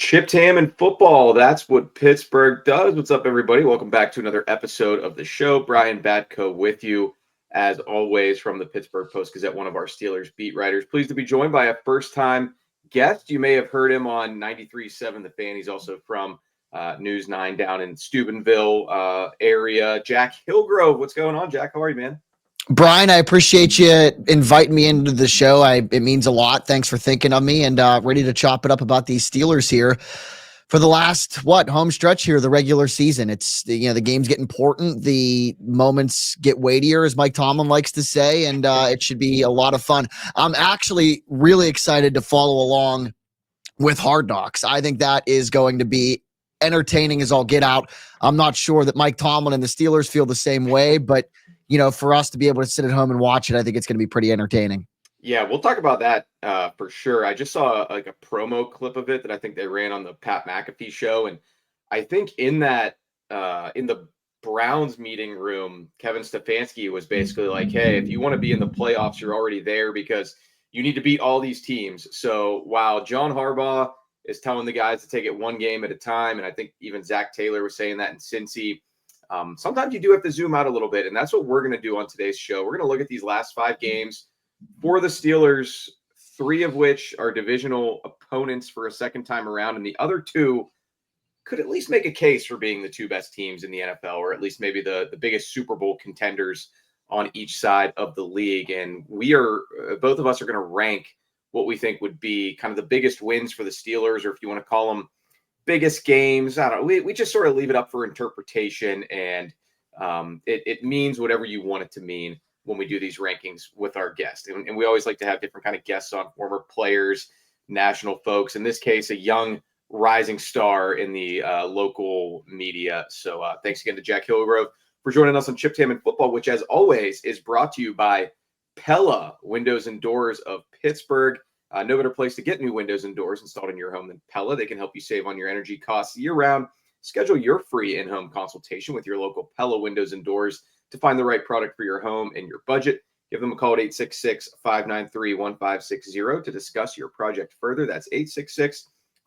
Chipped ham and football. That's what Pittsburgh does. What's up, everybody? Welcome back to another episode of the show. Brian Batko with you, as always, from the Pittsburgh Post-Gazette, one of our Steelers beat writers. Pleased to be joined by a first-time guest. You may have heard him on 93.7 The Fan. He's also from News 9 down in Steubenville area. Jack Hillgrove. What's going on, Jack? How are you, man? Brian, I appreciate you inviting me into the show. It means a lot. Thanks for thinking of me, and ready to chop it up about these Steelers here for the last home stretch here, the regular season. It's the games get important, the moments get weightier, as Mike Tomlin likes to say, and it should be a lot of fun. I'm actually really excited to follow along with Hard Knocks. I think that is going to be entertaining as all get out. I'm not sure that Mike Tomlin and the Steelers feel the same way, but for us to be able to sit at home and watch it, I think it's going to be pretty entertaining. Yeah, we'll talk about that for sure. I just saw a promo clip of it that I think they ran on the Pat McAfee show. And I think in that, in the Browns meeting room, Kevin Stefanski was basically like, hey, if you want to be in the playoffs, you're already there because you need to beat all these teams. So while John Harbaugh is telling the guys to take it one game at a time, and I think even Zach Taylor was saying that in Cincy, sometimes you do have to zoom out a little bit, and that's what we're going to do on today's show. We're going to look at these last 5 games for the Steelers, 3 of which are divisional opponents for a second time around, and the other 2 could at least make a case for being the 2 best teams in the NFL, or at least maybe the biggest Super Bowl contenders on each side of the league. And both of us are going to rank what we think would be kind of the biggest wins for the Steelers, or if you want to call them biggest games. I don't know. We just sort of leave it up for interpretation, and it means whatever you want it to mean when we do these rankings with our guests. And we always like to have different kind of guests on, former players, national folks. In this case, a young rising star in the local media. So thanks again to Jack Hillgrove for joining us on Chipped Ham and Football, which, as always, is brought to you by Pella Windows and Doors of Pittsburgh. No better place to get new windows and doors installed in your home than Pella. They can help you save on your energy costs year-round. Schedule your free in-home consultation with your local Pella Windows and Doors to find the right product for your home and your budget. Give them a call at 866-593-1560 to discuss your project further. That's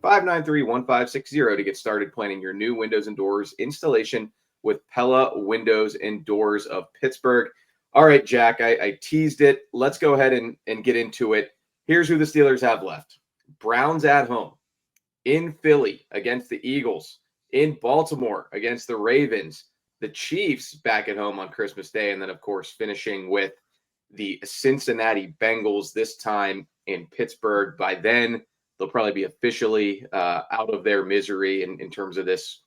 866-593-1560 to get started planning your new windows and doors installation with Pella Windows and Doors of Pittsburgh. All right, Jack, I teased it. Let's go ahead and get into it. Here's who the Steelers have left. Browns at home, in Philly against the Eagles, in Baltimore against the Ravens, the Chiefs back at home on Christmas Day, and then, of course, finishing with the Cincinnati Bengals, this time in Pittsburgh. By then, they'll probably be officially out of their misery in terms of this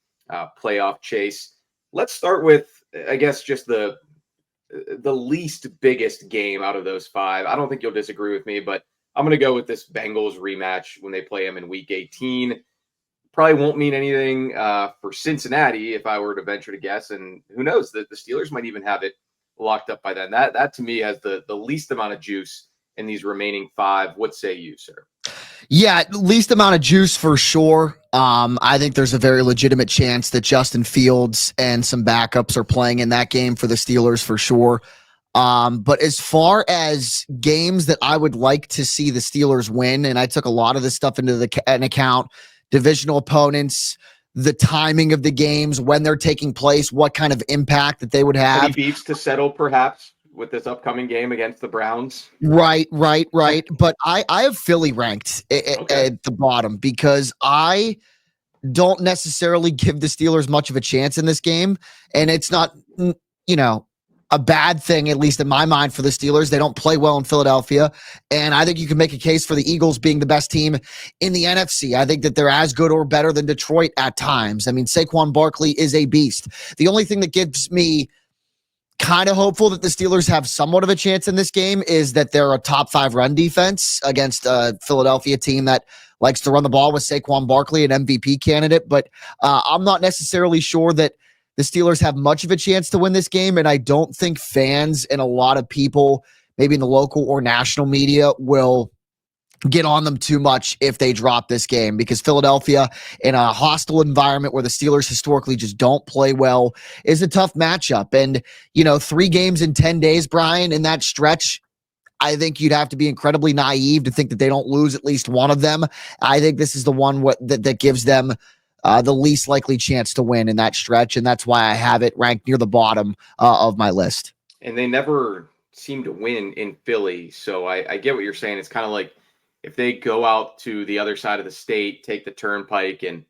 playoff chase. Let's start with, I guess, just the least biggest game out of those 5. I don't think you'll disagree with me, but I'm going to go with this Bengals rematch when they play them in Week 18. Probably won't mean anything for Cincinnati if I were to venture to guess. And who knows, the Steelers might even have it locked up by then. That to me has the least amount of juice in these remaining 5. What say you, sir? Yeah, least amount of juice for sure. I think there's a very legitimate chance that Justin Fields and some backups are playing in that game for the Steelers for sure. But as far as games that I would like to see the Steelers win, and I took a lot of this stuff into an account, divisional opponents, the timing of the games, when they're taking place, what kind of impact that they would have. Any beefs to settle, perhaps, with this upcoming game against the Browns? Right. But I have Philly ranked at the bottom because I don't necessarily give the Steelers much of a chance in this game, and it's not, a bad thing, at least in my mind, for the Steelers. They don't play well in Philadelphia, and I think you can make a case for the Eagles being the best team in the NFC. I think that they're as good or better than Detroit at times. I mean, Saquon Barkley is a beast. The only thing that gives me kind of hopeful that the Steelers have somewhat of a chance in this game is that they're a top 5 run defense against a Philadelphia team that likes to run the ball with Saquon Barkley, an MVP candidate, but I'm not necessarily sure that the Steelers have much of a chance to win this game, and I don't think fans and a lot of people, maybe in the local or national media, will get on them too much if they drop this game, because Philadelphia, in a hostile environment where the Steelers historically just don't play well, is a tough matchup. And, 3 games in 10 days, Brian, in that stretch, I think you'd have to be incredibly naive to think that they don't lose at least one of them. I think this is the one that gives them the least likely chance to win in that stretch, and that's why I have it ranked near the bottom of my list. And they never seem to win in Philly, so I get what you're saying. It's kind of like if they go out to the other side of the state, take the turnpike, and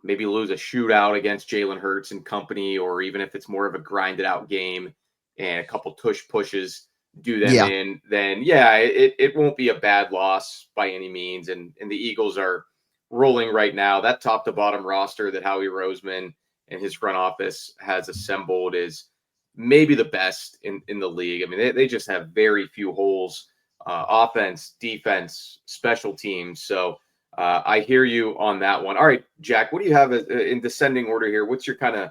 maybe lose a shootout against Jalen Hurts and company, or even if it's more of a grinded out game and a couple tush pushes do them in, then it won't be a bad loss by any means. And the Eagles are rolling right now. That top to bottom roster that Howie Roseman and his front office has assembled is maybe the best in the league. I mean, they just have very few holes, offense, defense, special teams. So I hear you on that one. All right, Jack, what do you have in descending order here? What's your kind of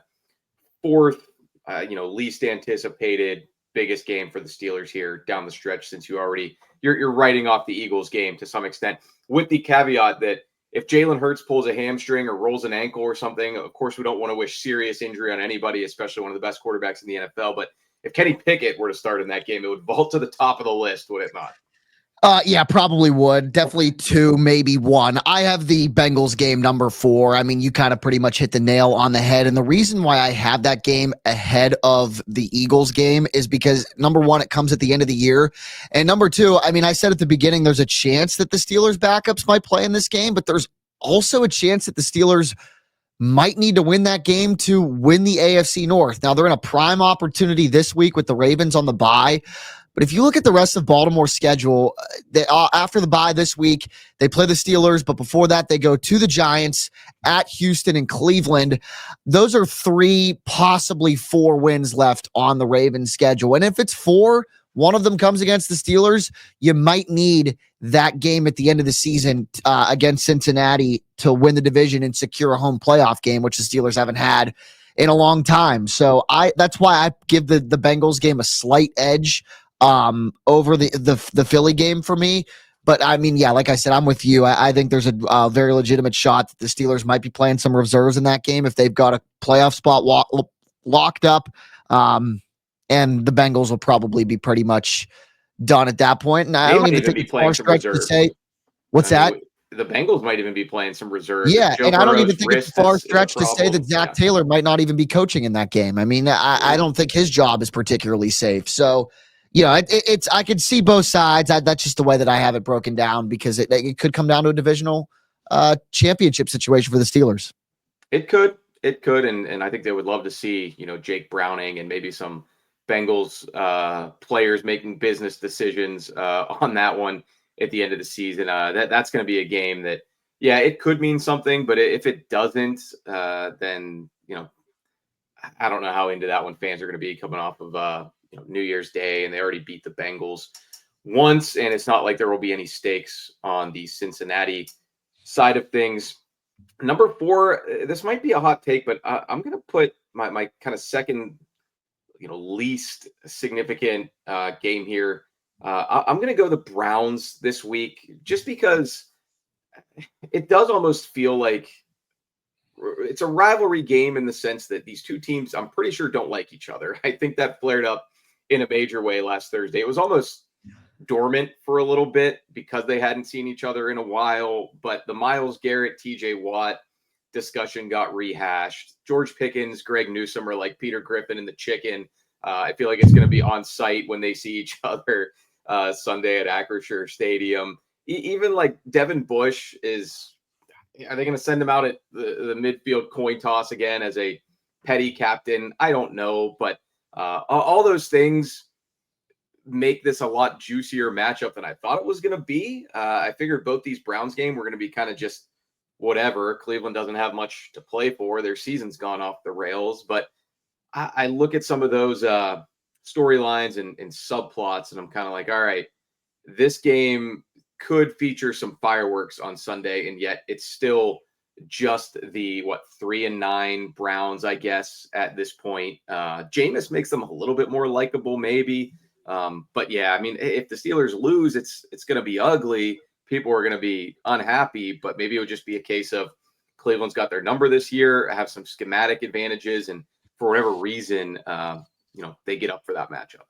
fourth, least anticipated biggest game for the Steelers here down the stretch, since you're writing off the Eagles game to some extent, with the caveat that if Jalen Hurts pulls a hamstring or rolls an ankle or something, of course we don't want to wish serious injury on anybody, especially one of the best quarterbacks in the NFL. But if Kenny Pickett were to start in that game, it would vault to the top of the list, would it not? Yeah, probably would. Definitely 2, maybe 1. I have the Bengals game number 4. I mean, you kind of pretty much hit the nail on the head. And the reason why I have that game ahead of the Eagles game is because, number 1, it comes at the end of the year. And number 2, I mean, I said at the beginning, there's a chance that the Steelers backups might play in this game, but there's also a chance that the Steelers might need to win that game to win the AFC North. Now, they're in a prime opportunity this week with the Ravens on the bye. But if you look at the rest of Baltimore's schedule, after the bye this week, they play the Steelers, but before that, they go to the Giants, at Houston, and Cleveland. Those are 3, possibly 4 wins left on the Ravens schedule. And if it's 4, one of them comes against the Steelers, you might need that game at the end of the season against Cincinnati to win the division and secure a home playoff game, which the Steelers haven't had in a long time. So that's why I give the Bengals game a slight edge over the Philly game for me. But I mean, yeah, like I said, I'm with you. I think there's a very legitimate shot that the Steelers might be playing some reserves in that game if they've got a playoff spot locked up. And the Bengals will probably be pretty much done at that point. And I don't even think it's far stretch to say what's that. The Bengals might even be playing some reserves. Yeah, and I don't even think it's a far stretch to say that Zach Taylor might not even be coaching in that game. I mean, I don't think his job is particularly safe. So, it's I could see both sides. That's just the way that I have it broken down, because it could come down to a divisional championship situation for the Steelers. It could, and I think they would love to see Jake Browning and maybe some Bengals players making business decisions on that one at the end of the season. That's going to be a game that, it could mean something, but if it doesn't, then I don't know how into that one fans are going to be coming off of New Year's Day, and they already beat the Bengals once, and it's not like there will be any stakes on the Cincinnati side of things. Number 4, this might be a hot take, but I'm going to put my kind of second, least significant game here. I'm going to go the Browns this week, just because it does almost feel like it's a rivalry game in the sense that these two teams, I'm pretty sure, don't like each other. I think that flared up in a major way last Thursday. It was almost dormant for a little bit because they hadn't seen each other in a while, but the Myles Garrett, TJ Watt discussion got rehashed. George Pickens, Greg Newsome are like Peter Griffin and the chicken. I feel like it's going to be on site when they see each other Sunday at Acrisure Stadium. Even like Devin Bush are they going to send him out at the midfield coin toss again as a petty captain? I don't know, but all those things make this a lot juicier matchup than I thought it was going to be. I figured both these Browns games were going to be kind of just whatever. Cleveland doesn't have much to play for. Their season's gone off the rails, but I look at some of those storylines and subplots, and I'm kind of like, all right, this game could feature some fireworks on Sunday, and yet it's still just the 3-9 Browns, I guess, at this point. Jameis makes them a little bit more likable, maybe. But yeah, I mean, if the Steelers lose, it's going to be ugly. People are going to be unhappy, but maybe it would just be a case of Cleveland's got their number this year, have some schematic advantages, and for whatever reason, they get up for that matchup.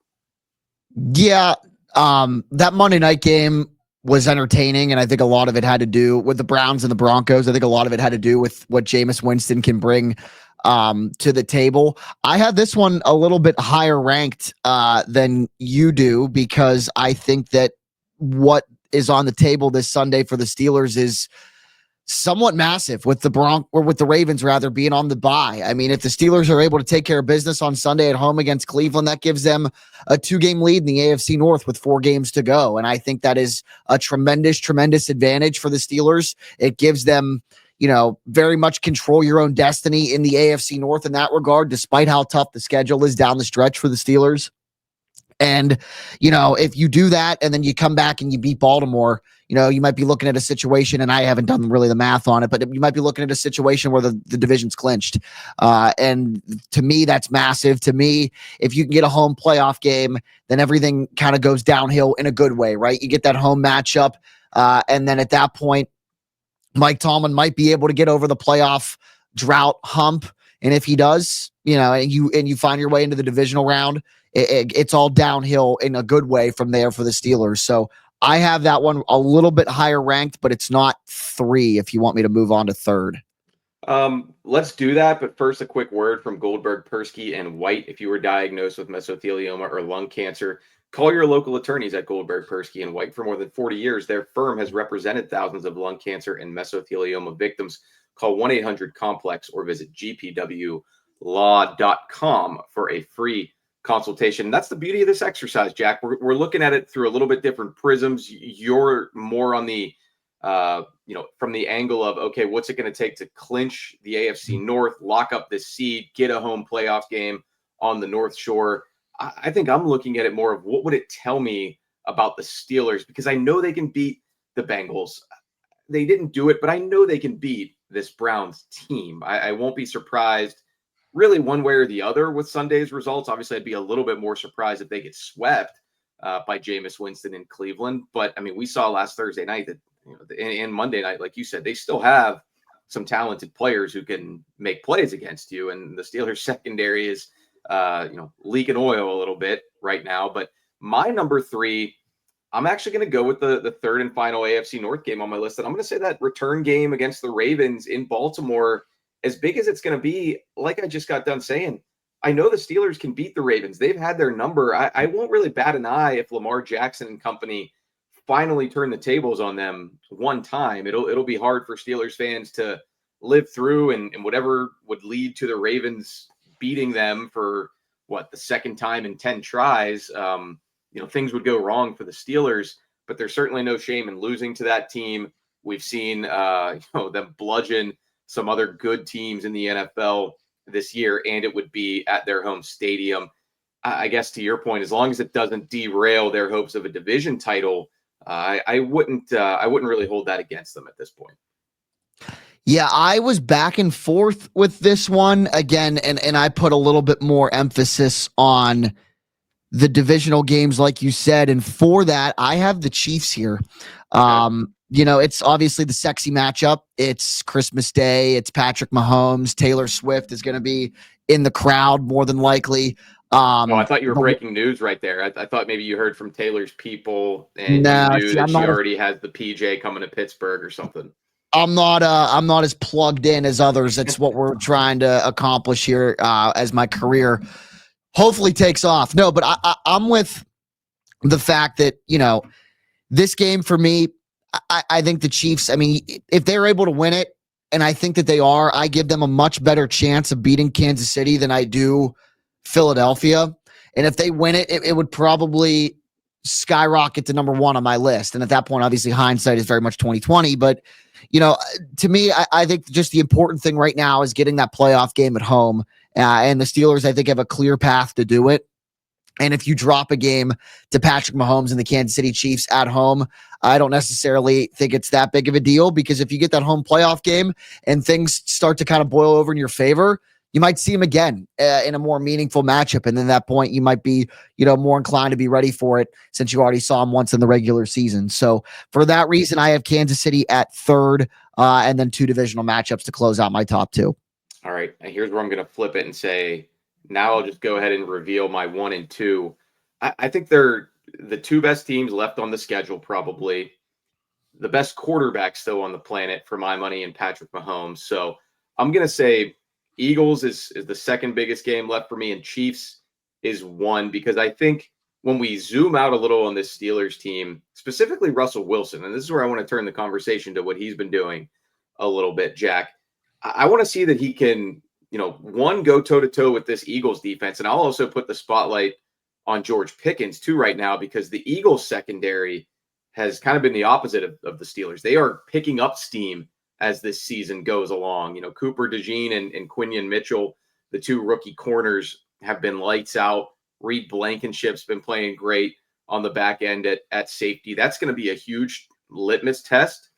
Yeah, That Monday night game was entertaining, and I think a lot of it had to do with the Browns and the Broncos. I think a lot of it had to do with what Jameis Winston can bring to the table. I have this one a little bit higher ranked than you do, because I think that what is on the table this Sunday for the Steelers is somewhat massive, with the Ravens rather being on the bye. I mean, if the Steelers are able to take care of business on Sunday at home against Cleveland, that gives them a 2-game lead in the AFC North with 4 games to go. And I think that is a tremendous advantage for the Steelers. It gives them, very much control your own destiny in the AFC North in that regard, despite how tough the schedule is down the stretch for the Steelers. And, if you do that and then you come back and you beat Baltimore, you might be looking at a situation, and I haven't done really the math on it, but you might be looking at a situation where the division's clinched. And to me, that's massive. To me, if you can get a home playoff game, then everything kind of goes downhill in a good way, right? You get that home matchup. And then at that point, Mike Tomlin might be able to get over the playoff drought hump. And if he does, and you find your way into the divisional round, it's all downhill in a good way from there for the Steelers. So I have that one a little bit higher ranked, but it's not 3 if you want me to move on to third. Let's do that. But first, a quick word from Goldberg, Persky, and White. If you were diagnosed with mesothelioma or lung cancer, call your local attorneys at Goldberg, Persky, and White. For more than 40 years, their firm has represented thousands of lung cancer and mesothelioma victims. Call 1-800-COMPLEX or visit gpwlaw.com for a free consultation. That's the beauty of this exercise, Jack. We're looking at it through a little bit different prisms. You're more on the from the angle of, okay, what's it going to take to clinch the AFC North, lock up this seed, get a home playoff game on the North Shore. I think I'm looking at it more of, what would it tell me about the Steelers? Because I know they can beat the Bengals. They didn't do it, but I know they can beat this Browns team. I won't be surprised really one way or the other with Sunday's results. Obviously, I'd be a little bit more surprised if they get swept by Jameis Winston in Cleveland. But I mean, we saw last Thursday night that, and Monday night, like you said, they still have some talented players who can make plays against you. And the Steelers secondary is, leaking oil a little bit right now. But my number 3, I'm actually going to go with the third and final AFC North game on my list. And I'm going to say that return game against the Ravens in Baltimore, as big as it's going to be, like I just got done saying, I know the Steelers can beat the Ravens. They've had their number. I won't really bat an eye if Lamar Jackson and company finally turn the tables on them one time. It'll be hard for Steelers fans to live through, and whatever would lead to the Ravens beating them for the second time in 10 tries. Things would go wrong for the Steelers, but there's certainly no shame in losing to that team. We've seen them bludgeon some other good teams in the NFL this year, and it would be at their home stadium. I guess to your point, as long as it doesn't derail their hopes of a division title, I wouldn't really hold that against them at this point. Yeah, I was back and forth with this one again, and I put a little bit more emphasis on the divisional games, like you said, and for that, I have the Chiefs here. Okay. It's obviously the sexy matchup. It's Christmas Day. It's Patrick Mahomes. Taylor Swift is going to be in the crowd more than likely. I thought you were breaking news right there. I thought maybe you heard from Taylor's people and you knew that she already has the PJ coming to Pittsburgh or something. I'm not as plugged in as others. That's what we're trying to accomplish here as my career hopefully takes off. No, but I'm with the fact that, this game for me, I think the Chiefs, I mean, if they're able to win it, and I think that they are, I give them a much better chance of beating Kansas City than I do Philadelphia. And if they win it, it would probably skyrocket to number 1 on my list. And at that point, obviously, hindsight is very much 2020. But, to me, I think just the important thing right now is getting that playoff game at home. And the Steelers, I think, have a clear path to do it. And if you drop a game to Patrick Mahomes and the Kansas City Chiefs at home, I don't necessarily think it's that big of a deal, because if you get that home playoff game and things start to kind of boil over in your favor, you might see him again in a more meaningful matchup. And then at that point, you might be, more inclined to be ready for it, since you already saw him once in the regular season. So for that reason, I have Kansas City at third, and then 2 divisional matchups to close out my top 2. All right. And here's where I'm going to flip it and say, now I'll just go ahead and reveal my 1 and 2. I think they're the two best teams left on the schedule, probably the best quarterback still on the planet for my money in Patrick Mahomes. So I'm going to say Eagles is the second biggest game left for me, and Chiefs is one, because I think when we zoom out a little on this Steelers team, specifically Russell Wilson, and this is where I want to turn the conversation to what he's been doing a little bit, Jack. I want to see that he can, one, go toe-to-toe with this Eagles defense, and I'll also put the spotlight on George Pickens too right now, because the Eagles secondary has kind of been the opposite of the Steelers. They are picking up steam as this season goes along. Cooper DeJean and Quinion Mitchell, the two rookie corners, have been lights out. Reed Blankenship's been playing great on the back end at safety. That's going to be a huge litmus test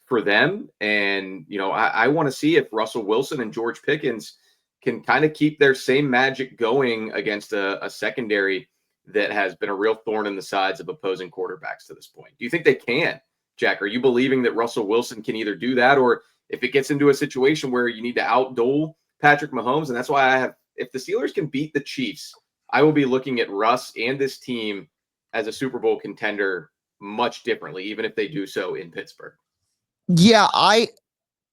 for them. And, I want to see if Russell Wilson and George Pickens can kind of keep their same magic going against a secondary that has been a real thorn in the sides of opposing quarterbacks to this point. Do you think they can, Jack? Are you believing that Russell Wilson can either do that, or if it gets into a situation where you need to outduel Patrick Mahomes? And that's why if the Steelers can beat the Chiefs, I will be looking at Russ and this team as a Super Bowl contender much differently, even if they do so in Pittsburgh. Yeah, I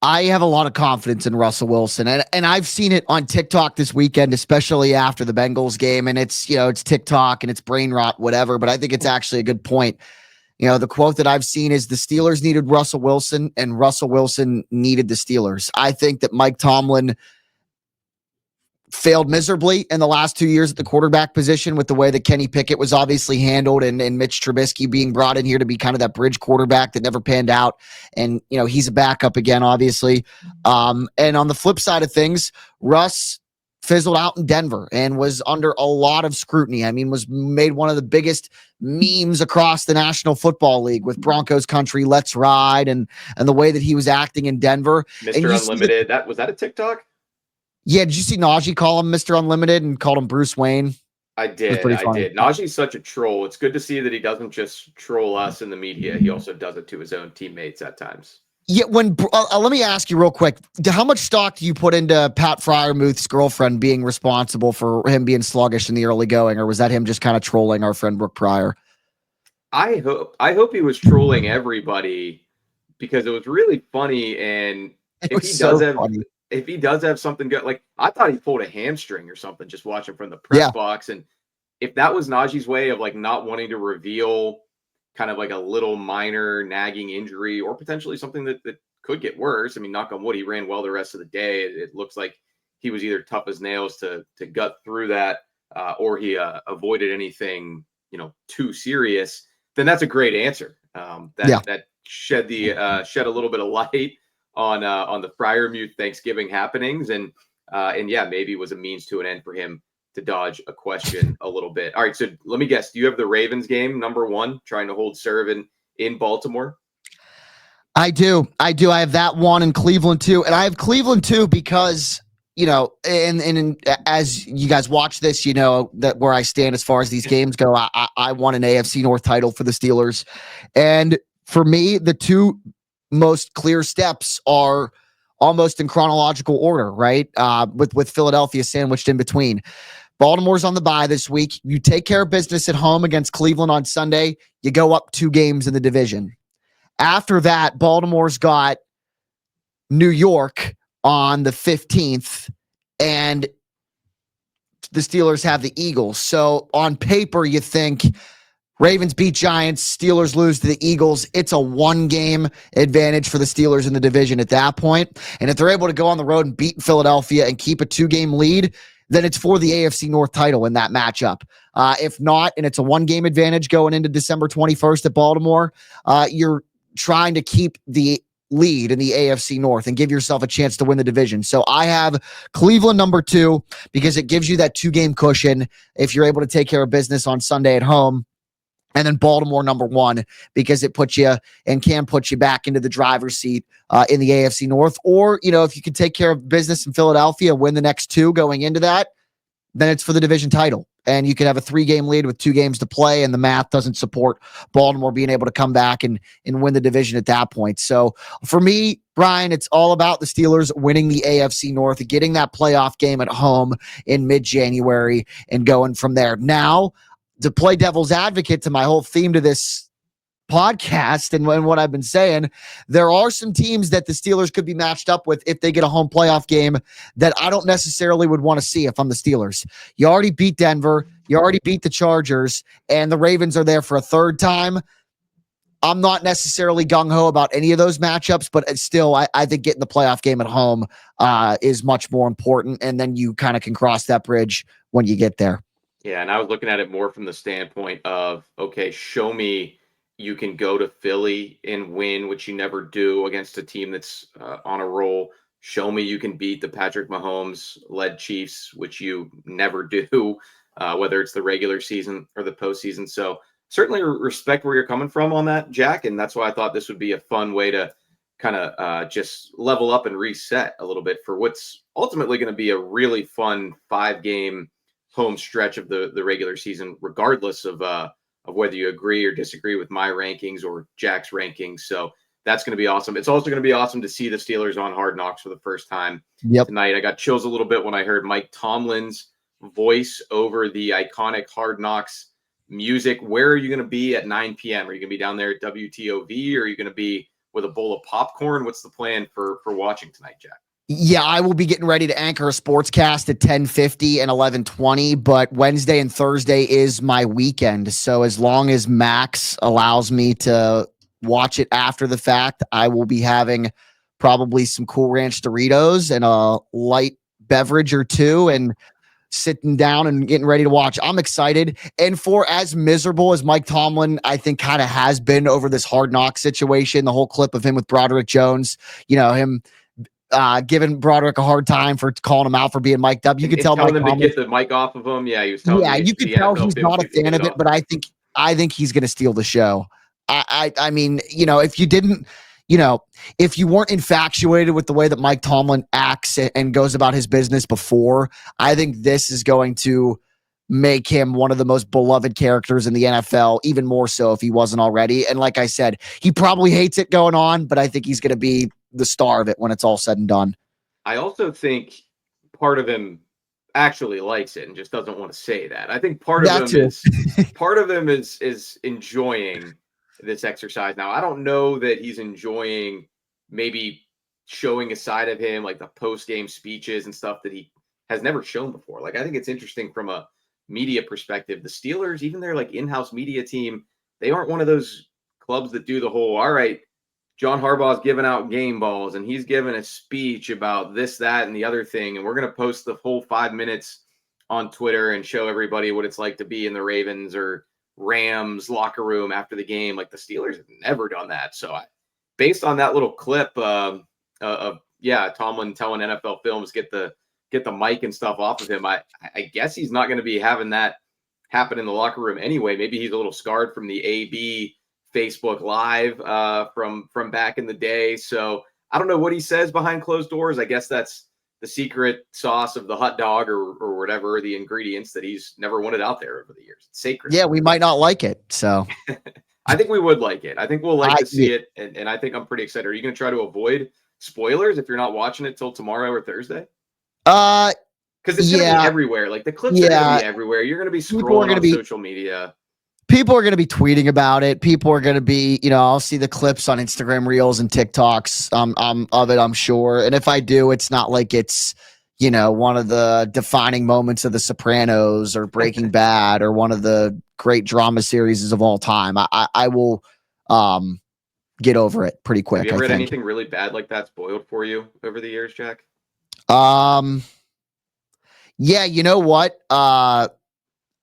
have a lot of confidence in Russell Wilson, and I've seen it on TikTok this weekend, especially after the Bengals game. And it's TikTok and it's brain rot, whatever. But I think it's actually a good point. The quote that I've seen is the Steelers needed Russell Wilson and Russell Wilson needed the Steelers. I think that Mike Tomlin failed miserably in the last 2 years at the quarterback position with the way that Kenny Pickett was obviously handled and Mitch Trubisky being brought in here to be kind of that bridge quarterback that never panned out. And, he's a backup again, obviously. And on the flip side of things, Russ fizzled out in Denver and was under a lot of scrutiny. I mean, was made one of the biggest memes across the National Football League with Broncos country, let's ride, and the way that he was acting in Denver. Mr. Unlimited. Was that a TikTok? Yeah, did you see Najee call him Mr. Unlimited and called him Bruce Wayne? I did. Najee's such a troll. It's good to see that he doesn't just troll us in the media. He also does it to his own teammates at times. Yeah, let me ask you real quick. How much stock do you put into Pat Fryermuth's girlfriend being responsible for him being sluggish in the early going, or was that him just kind of trolling our friend Brooke Pryor? I hope he was trolling everybody, because it was really funny. And if he does have something good, like I thought he pulled a hamstring or something just watching from the press box. And if that was Najee's way of like not wanting to reveal kind of like a little minor nagging injury or potentially something that could get worse. I mean, knock on wood, he ran well the rest of the day. It looks like he was either tough as nails to gut through that or he avoided anything, too serious. Then that's a great answer. That shed a little bit of light on the Fryermuth Thanksgiving happenings, and maybe it was a means to an end for him to dodge a question a little bit. All right, so let me guess. Do you have the Ravens game number 1, trying to hold serve in Baltimore? I do. I have that one in Cleveland too, and I have Cleveland too because and as you guys watch this, that where I stand as far as these games go. I won an AFC North title for the Steelers, and for me, the two most clear steps are almost in chronological order, right? With Philadelphia sandwiched in between. Baltimore's on the bye this week. You take care of business at home against Cleveland on Sunday. You go up 2 games in the division. After that, Baltimore's got New York on the 15th, and the Steelers have the Eagles. So on paper, you think Ravens beat Giants, Steelers lose to the Eagles. It's a 1-game advantage for the Steelers in the division at that point. And if they're able to go on the road and beat Philadelphia and keep a 2-game lead, then it's for the AFC North title in that matchup. If not, and it's a 1-game advantage going into December 21st at Baltimore, you're trying to keep the lead in the AFC North and give yourself a chance to win the division. So I have Cleveland number 2 because it gives you that 2-game cushion if you're able to take care of business on Sunday at home. And then Baltimore number 1 because it puts you and can put you back into the driver's seat in the AFC North. Or, if you can take care of business in Philadelphia, win the next 2 going into that, then it's for the division title. And you could have a 3-game lead with 2 games to play, and the math doesn't support Baltimore being able to come back and win the division at that point. So for me, Brian, it's all about the Steelers winning the AFC North, getting that playoff game at home in mid-January and going from there. Now, to play devil's advocate to my whole theme to this podcast and what I've been saying, there are some teams that the Steelers could be matched up with if they get a home playoff game that I don't necessarily would want to see if I'm the Steelers. You already beat Denver, you already beat the Chargers, and the Ravens are there for a third time. I'm not necessarily gung-ho about any of those matchups, but it's still, I think getting the playoff game at home is much more important, and then you kind of can cross that bridge when you get there. Yeah, and I was looking at it more from the standpoint of, okay, show me you can go to Philly and win, which you never do against a team that's on a roll. Show me you can beat the Patrick Mahomes-led Chiefs, which you never do, whether it's the regular season or the postseason. So certainly respect where you're coming from on that, Jack, and that's why I thought this would be a fun way to kind of just level up and reset a little bit for what's ultimately going to be a really fun 5-game home stretch of the regular season, regardless of whether you agree or disagree with my rankings or Jack's rankings. So that's going to be awesome. It's also going to be awesome to see the Steelers on Hard Knocks for the first time tonight. I got chills a little bit when I heard Mike Tomlin's voice over the iconic Hard Knocks music. Where are you going to be at 9 p.m.? Are you going to be down there at WTOV, or are you going to be with a bowl of popcorn? What's the plan for watching tonight, Jack? Yeah, I will be getting ready to anchor a sportscast at 10:50 and 11:20, but Wednesday and Thursday is my weekend. So as long as Max allows me to watch it after the fact, I will be having probably some Cool Ranch Doritos and a light beverage or two and sitting down and getting ready to watch. I'm excited. And for as miserable as Mike Tomlin, I think kind of has been over this Hard Knock situation, the whole clip of him with Broderick Jones, him giving Broderick a hard time for calling him out for being mic'd up. You could tell Mike Tomlin to get the mic off of him. Yeah, he was telling. Yeah, you could tell he's not a fan of it, but I think he's going to steal the show. I mean, if you didn't, if you weren't infatuated with the way that Mike Tomlin acts and goes about his business before, I think this is going to make him one of the most beloved characters in the NFL, even more so if he wasn't already. And like I said, he probably hates it going on, but I think he's going to be the star of it when it's all said and done. I also think part of him actually likes it and just doesn't want to say that. I think part of him is enjoying this exercise. Now, I don't know that he's enjoying maybe showing a side of him, like the post-game speeches and stuff that he has never shown before. Like, I think it's interesting from a media perspective. The Steelers, even their like in-house media team, they aren't one of those clubs that do the whole, all right, John Harbaugh's giving out game balls and he's giving a speech about this, that, and the other thing. And we're going to post the whole 5 minutes on Twitter and show everybody what it's like to be in the Ravens or Rams locker room after the game. Like, the Steelers have never done that. So based on that little clip of Tomlin telling NFL Films, get the mic and stuff off of him, I guess he's not going to be having that happen in the locker room anyway. Maybe he's a little scarred from the AB Facebook Live from back in the day. So I don't know what he says behind closed doors. I guess that's the secret sauce of the hot dog or whatever, the ingredients that he's never wanted out there over the years. It's sacred. Yeah, we might not like it. So I think we would like it. I think we'll like to see it. And I think I'm pretty excited. Are you going to try to avoid spoilers if you're not watching it till tomorrow or Thursday? Because it's going to be everywhere. Like, the clips are going to be everywhere. You're going to be scrolling on social media. People are going to be tweeting about it. People are going to be, I'll see the clips on Instagram Reels and TikToks of it, I'm sure. And if I do, it's not like it's, one of the defining moments of The Sopranos or Breaking Bad or one of the great drama series of all time. I will get over it pretty quick. Have you ever had anything really bad like that spoiled for you over the years, Jack? Yeah, you know what?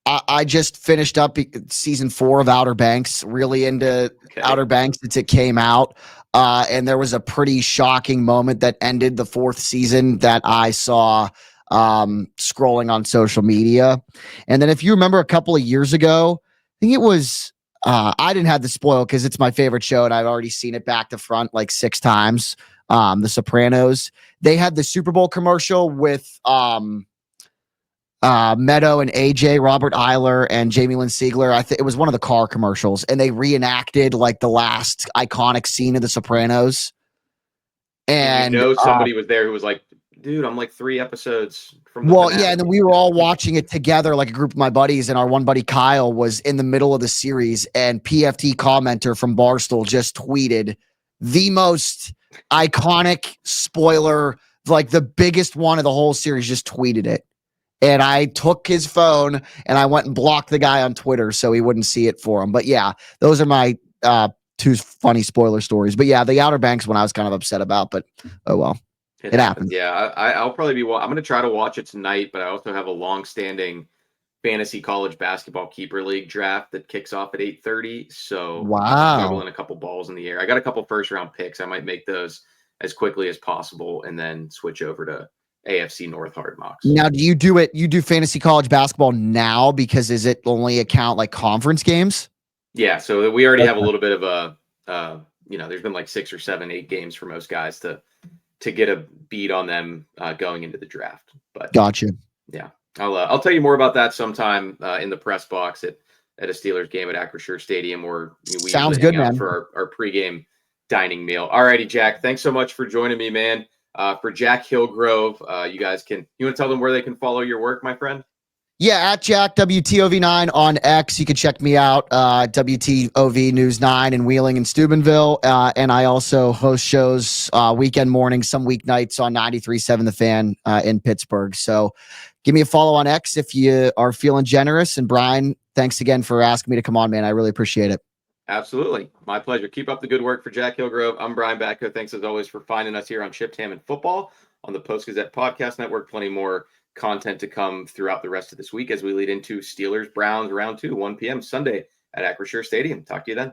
I just finished up season 4 of Outer Banks, really into Outer Banks since it came out. And there was a pretty shocking moment that ended the 4th season that I saw scrolling on social media. And then if you remember a couple of years ago, I think it was, I didn't have the spoil because it's my favorite show and I've already seen it back to front like 6 times. The Sopranos. They had the Super Bowl commercial with Meadow and AJ, Robert Eiler and Jamie Lynn Sigler. I think it was one of the car commercials, and they reenacted like the last iconic scene of The Sopranos. And somebody was there who was like dude, I'm like 3 episodes from the finale. Yeah, and then we were all watching it together, like a group of my buddies, and our one buddy Kyle was in the middle of the series, and PFT commenter from Barstool just tweeted the most iconic spoiler, like the biggest one of the whole series, just tweeted it. And I took his phone and I went and blocked the guy on Twitter so he wouldn't see it for him. But yeah, those are my 2 funny spoiler stories. But yeah, the Outer Banks one I was kind of upset about, but oh well. It happens. Yeah, I'll probably be. I'm going to try to watch it tonight, but I also have a long-standing fantasy college basketball keeper league draft that kicks off at 8:30. So wow, I'm juggling a couple balls in the air. I got a couple first-round picks. I might make those as quickly as possible and then switch over to AFC North hard mocks. Now, do you do it? You do fantasy college basketball now because is it only account like conference games? Yeah, so we already have a little bit of a. There's been like 6 or 7, 8 games for most guys to get a beat on them going into the draft. But gotcha. Yeah, I'll tell you more about that sometime in the press box at a Steelers game at Acrisure Stadium, or we sounds good, man, for our pregame dining meal. All righty, Jack. Thanks so much for joining me, man. For Jack Hillgrove, you want to tell them where they can follow your work, my friend? Yeah, at Jack WTOV9 on X. You can check me out, WTOV News 9 in Wheeling and Steubenville. And I also host shows weekend mornings, some weeknights on 93.7 The Fan in Pittsburgh. So give me a follow on X if you are feeling generous. And Brian, thanks again for asking me to come on, man. I really appreciate it. Absolutely. My pleasure. Keep up the good work for Jack Hillgrove. I'm Brian Batko. Thanks as always for finding us here on Chipped Ham and Football on the Post-Gazette Podcast Network. Plenty more content to come throughout the rest of this week as we lead into Steelers Browns round 2, 1 p.m. Sunday at Acrisure Stadium. Talk to you then.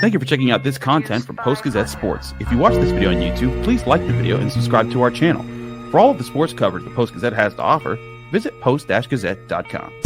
Thank you for checking out this content from Post-Gazette Sports. If you watch this video on YouTube, please like the video and subscribe to our channel. For all of the sports coverage the Post-Gazette has to offer, visit post-gazette.com.